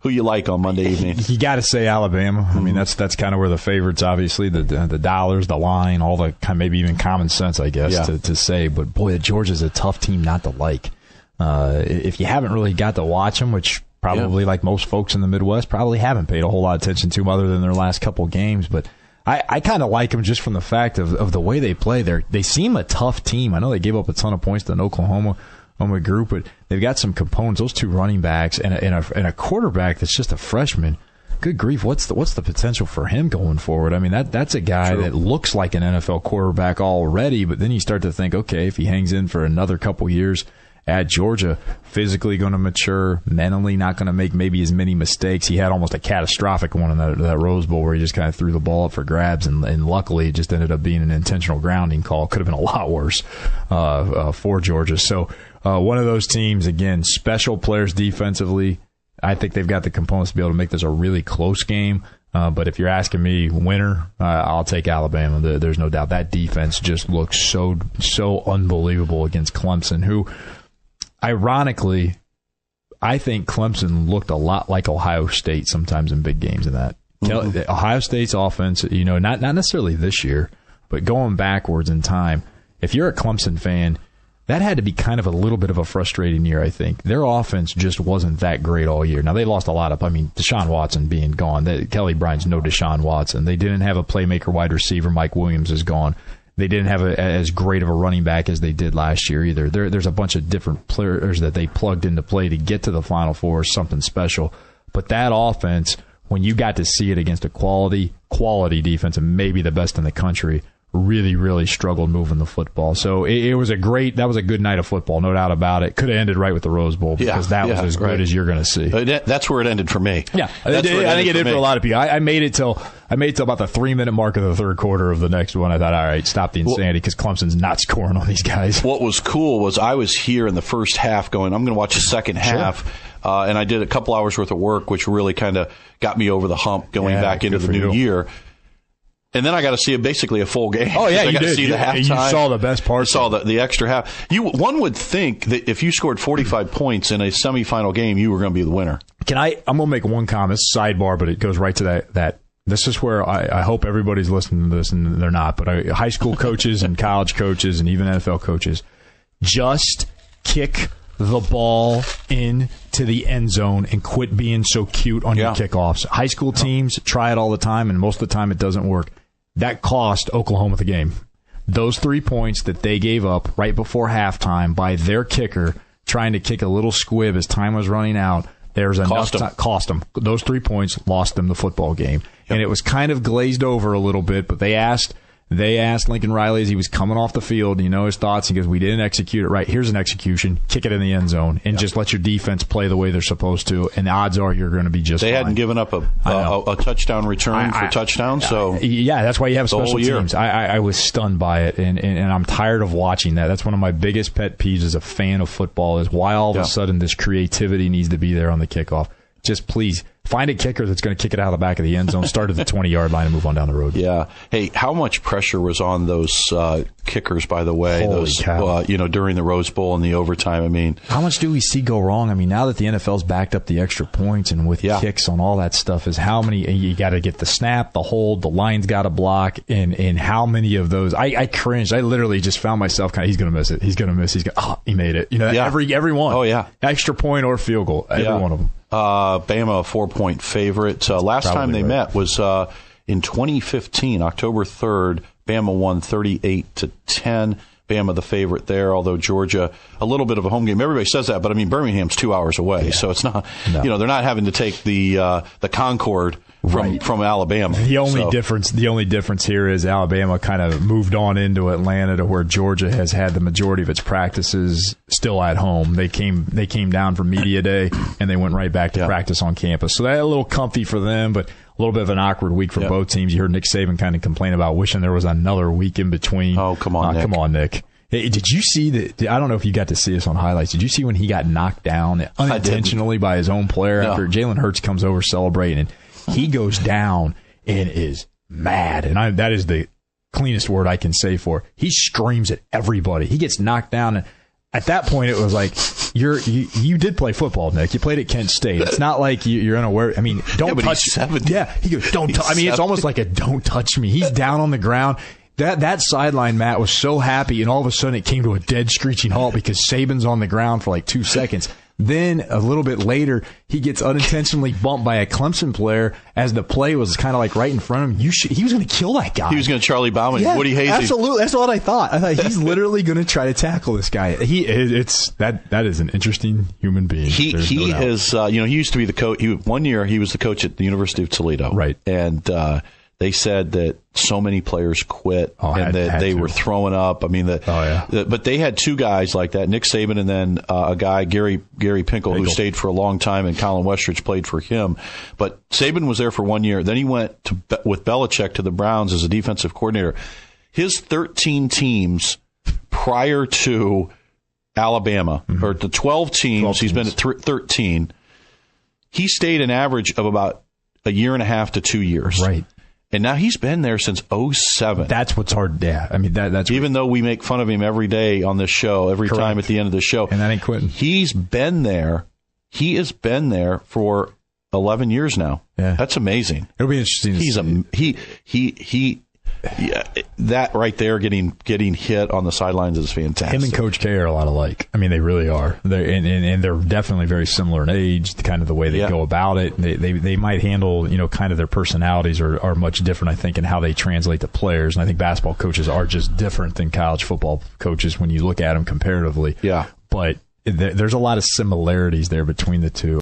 who you like on Monday evening. You got to say Alabama. I mean, that's kind of where the favorites, obviously, the dollars, the line, all the kind of maybe even common sense, I guess, to say. But boy, Georgia's a tough team not to like. If you haven't really got to watch them, which probably like most folks in the Midwest probably haven't paid a whole lot of attention to them other than their last couple games, but I kind of like them just from the fact of the way they play. They seem a tough team. I know they gave up a ton of points to an Oklahoma group, but they've got some components. Those two running backs and a quarterback that's just a freshman. Good grief, what's the potential for him going forward? I mean, that's a guy that looks like an NFL quarterback already, but then you start to think, okay, if he hangs in for another couple years at Georgia, physically going to mature, mentally not going to make maybe as many mistakes. He had almost a catastrophic one in that Rose Bowl where he just kind of threw the ball up for grabs, and luckily it just ended up being an intentional grounding call. Could have been a lot worse for Georgia. So one of those teams, again, special players defensively. I think they've got the components to be able to make this a really close game. But if you're asking me winner, I'll take Alabama. There's no doubt. That defense just looks so unbelievable against Clemson, who, ironically, I think Clemson looked a lot like Ohio State sometimes in big games in that. Mm-hmm. Ohio State's offense, not necessarily this year, but going backwards in time, if you're a Clemson fan, that had to be kind of a little bit of a frustrating year, I think. Their offense just wasn't that great all year. Now, they lost a lot of, Deshaun Watson being gone. Kelly Bryant's no Deshaun Watson. They didn't have a playmaker wide receiver. Mike Williams is gone. They didn't have as great of a running back as they did last year either. There's a bunch of different players that they plugged into play to get to the Final Four, something special. But that offense, when you got to see it against a quality defense, and maybe the best in the country, really, really struggled moving the football. So that was a good night of football, no doubt about it. Could have ended right with the Rose Bowl because that was as good as you're going to see. That's where it ended for me. Yeah, I think it did for a lot of people. I made it till about the 3-minute mark of the third quarter of the next one. I thought, all right, stop the insanity because Clemson's not scoring on these guys. What was cool was I was here in the first half going, I'm going to watch the second half. And I did a couple hours worth of work, which really kind of got me over the hump going back into the new year. And then I got to see basically a full game. Oh, yeah, I got to see the halftime. You saw the best part. I saw the extra half. One would think that if you scored 45 points in a semifinal game, you were going to be the winner. I'm going to make one comment, sidebar, but it goes right to that. This is where I hope everybody's listening to this, and they're not, but high school coaches and college coaches and even NFL coaches, just kick the ball into the end zone and quit being so cute on your kickoffs. High school teams try it all the time, and most of the time it doesn't work. That cost Oklahoma the game. Those 3 points that they gave up right before halftime by their kicker trying to kick a little squib as time was running out, there's enough time. Cost them. Those 3 points lost them the football game. Yep. And it was kind of glazed over a little bit, but they asked Lincoln Riley as he was coming off the field, his thoughts. He goes, we didn't execute it right. Here's an execution. Kick it in the end zone and just let your defense play the way they're supposed to. And the odds are you're going to be just fine. They hadn't given up a touchdown return for touchdown. So that's why you have special teams. I was stunned by it, and I'm tired of watching that. That's one of my biggest pet peeves as a fan of football is why all of a sudden this creativity needs to be there on the kickoff. Just please find a kicker that's going to kick it out of the back of the end zone, start at the 20-yard line, and move on down the road. Yeah. Hey, how much pressure was on those kickers, by the way? Holy cow. During the Rose Bowl and the overtime. How much do we see go wrong? Now that the NFL's backed up the extra points and with kicks on all that stuff, is how many you got to get the snap, the hold, the line's got to block, and how many of those? I cringed. I literally just found myself he's going to miss it. He's going to miss. He made it. Every one. Oh yeah. Extra point or field goal. Every one of them. Bama, a 4-point favorite. Last time they met was in 2015, October 3rd. Bama won 38-10. Bama the favorite there, although Georgia, a little bit of a home game. Everybody says that, but Birmingham's 2 hours away, so it's not. No. They're not having to take the Concorde from Alabama. The only difference here is Alabama kind of moved on into Atlanta to where Georgia has had the majority of its practices still at home. They came down for media day and they went right back to practice on campus. So that's a little comfy for them, but a little bit of an awkward week for both teams. You heard Nick Saban kind of complain about wishing there was another week in between. Oh, come on, Nick. Hey, did you see I don't know if you got to see this on highlights. Did you see when he got knocked down unintentionally by his own player after Jalen Hurts comes over celebrating and he goes down and is mad? And that is the cleanest word I can say for it. He screams at everybody. He gets knocked down. And at that point, it was like, you did play football, Nick. You played at Kent State. It's not like you're unaware. I mean, don't touch. He's 70. Yeah, he goes, don't touch. I mean, it's almost like a don't touch me. He's down on the ground. That sideline, Matt, was so happy, and all of a sudden it came to a dead screeching halt because Saban's on the ground for like 2 seconds. Then a little bit later, he gets unintentionally bumped by a Clemson player as the play was kind of like right in front of him. He was going to kill that guy. He was going to Charlie Bauman. Yeah, Woody Hayes. Absolutely. That's what I thought. I thought he's literally going to try to tackle this guy. That is an interesting human being. He is, he used to be the coach. One year he was the coach at the University of Toledo. Right. And, they said that so many players quit and that they were throwing up. I mean, but they had two guys like that, Nick Saban and then a guy, Gary Pinkel, who stayed for a long time, and Colin Westridge played for him. But Saban was there for 1 year. Then he went with Belichick to the Browns as a defensive coordinator. His 13 teams prior to Alabama, or the 12 teams, he's been at 13, he stayed an average of about a year and a half to 2 years. Right. And now he's been there since 2007. That's what's hard. Yeah, I mean that's even though we make fun of him every day on this show, every Correct. time at the end of the show, and that ain't quitting. He's been there. He has been there for 11 years now. Yeah, that's amazing. It'll be interesting. That right there, getting hit on the sidelines is fantastic. Him and Coach K are a lot alike. I mean, they really are. And they're definitely very similar in age, kind of the way they go about it. They might handle, kind of their personalities are much different, I think, in how they translate to players. And I think basketball coaches are just different than college football coaches when you look at them comparatively. Yeah. But there's a lot of similarities there between the two.